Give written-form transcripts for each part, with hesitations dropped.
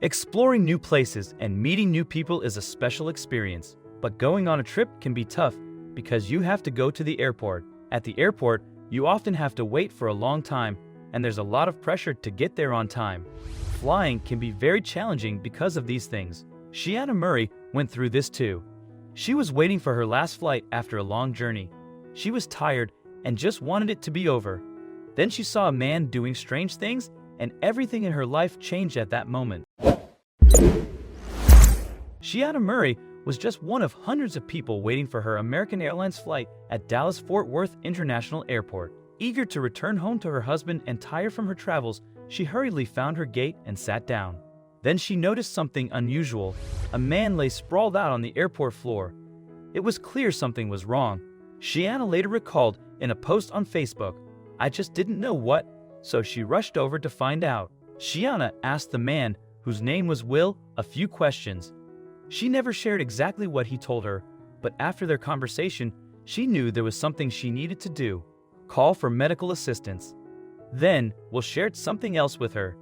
Exploring new places and meeting new people is a special experience, but going on a trip can be tough because you have to go to the airport. At the airport, you often have to wait for a long time, and there's a lot of pressure to get there on time. Flying can be very challenging because of these things. Shiana Murray went through this too. She was waiting for her last flight after a long journey. She was tired and just wanted it to be over. Then she saw a man doing strange things, and everything in her life changed at that moment. Shiana Murray was just one of hundreds of people waiting for her American Airlines flight at Dallas-Fort Worth International Airport. Eager to return home to her husband and tired from her travels, she hurriedly found her gate and sat down. Then she noticed something unusual. A man lay sprawled out on the airport floor. It was clear something was wrong. Shiana later recalled in a post on Facebook, "I just didn't know what," so she rushed over to find out. Shiana asked the man, whose name was Will, a few questions. She never shared exactly what he told her, but after their conversation, she knew there was something she needed to do: call for medical assistance. Then, Will shared something else with her.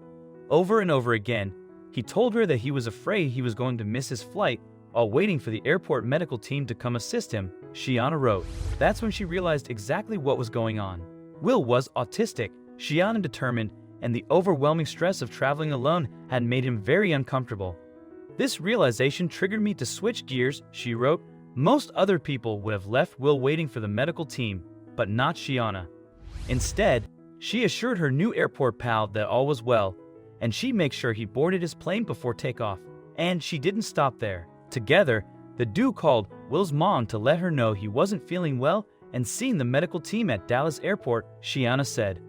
Over and over again, he told her that he was afraid he was going to miss his flight while waiting for the airport medical team to come assist him, Shiana wrote. That's when she realized exactly what was going on. Will was autistic, Shiana determined, and the overwhelming stress of traveling alone had made him very uncomfortable. This realization triggered me to switch gears, she wrote. Most other people would have left Will waiting for the medical team, but not Shiana. Instead, she assured her new airport pal that all was well, and she made sure he boarded his plane before takeoff. And she didn't stop there. Together, the duo called Will's mom to let her know he wasn't feeling well and seen the medical team at Dallas Airport, Shiana said.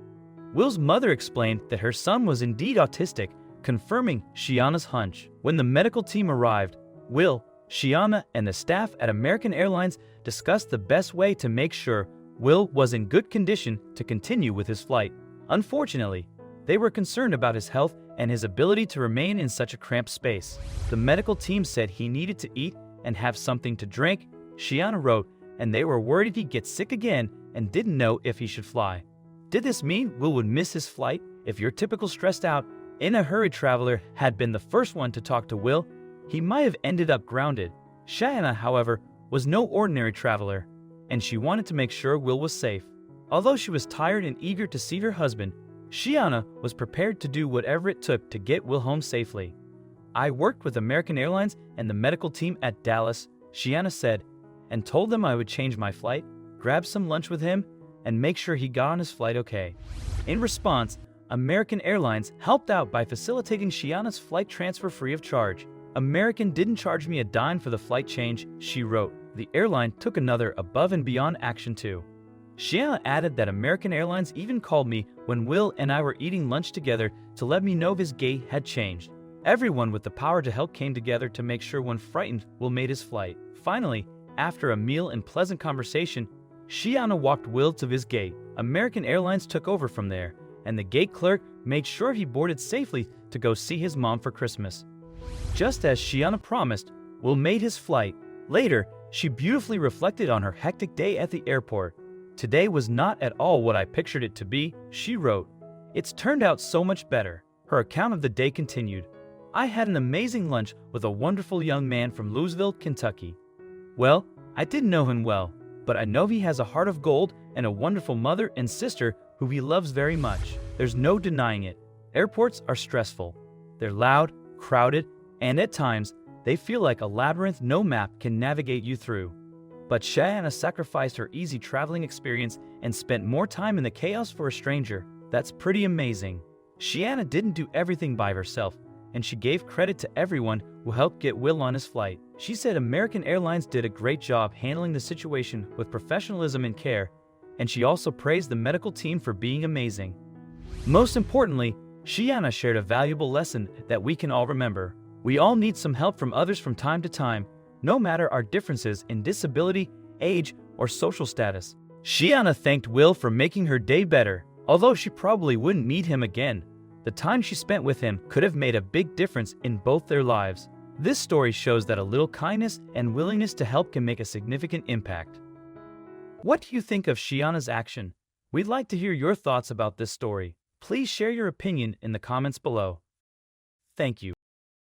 Will's mother explained that her son was indeed autistic, confirming Shiana's hunch. When the medical team arrived, Will, Shiana, and the staff at American Airlines discussed the best way to make sure Will was in good condition to continue with his flight. Unfortunately, they were concerned about his health and his ability to remain in such a cramped space. The medical team said he needed to eat and have something to drink, Shiana wrote, and they were worried he'd get sick again and didn't know if he should fly. Did this mean Will would miss his flight? If your typical stressed out, in a hurry traveler had been the first one to talk to Will, he might have ended up grounded. Shiana, however, was no ordinary traveler, and she wanted to make sure Will was safe. Although she was tired and eager to see her husband, Shiana was prepared to do whatever it took to get Will home safely. I worked with American Airlines and the medical team at Dallas, Shiana said, and told them I would change my flight, grab some lunch with him, and make sure he got on his flight okay. In response, American Airlines helped out by facilitating Shiana's flight transfer free of charge. American didn't charge me a dime for the flight change, she wrote. The airline took another above and beyond action too. Shiana added that American Airlines even called me when Will and I were eating lunch together to let me know if his gate had changed. Everyone with the power to help came together to make sure when frightened Will made his flight. Finally, after a meal and pleasant conversation, Shiana walked Will to his gate. American Airlines took over from there, and the gate clerk made sure he boarded safely to go see his mom for Christmas. Just as Shiana promised, Will made his flight. Later, she beautifully reflected on her hectic day at the airport. Today was not at all what I pictured it to be, she wrote. It's turned out so much better. Her account of the day continued. I had an amazing lunch with a wonderful young man from Louisville, Kentucky. Well, I didn't know him well, but I know he has a heart of gold and a wonderful mother and sister who he loves very much. There's no denying it. Airports are stressful. They're loud, crowded, and at times, they feel like a labyrinth no map can navigate you through. But Shiana sacrificed her easy traveling experience and spent more time in the chaos for a stranger. That's pretty amazing. Shiana didn't do everything by herself, and she gave credit to everyone who helped get Will on his flight. She said American Airlines did a great job handling the situation with professionalism and care, and she also praised the medical team for being amazing. Most importantly, Shiana shared a valuable lesson that we can all remember. We all need some help from others from time to time, no matter our differences in disability, age, or social status. Shiana thanked Will for making her day better. Although she probably wouldn't meet him again, the time she spent with him could have made a big difference in both their lives. This story shows that a little kindness and willingness to help can make a significant impact. What do you think of Shiana's action? We'd like to hear your thoughts about this story. Please share your opinion in the comments below. Thank you.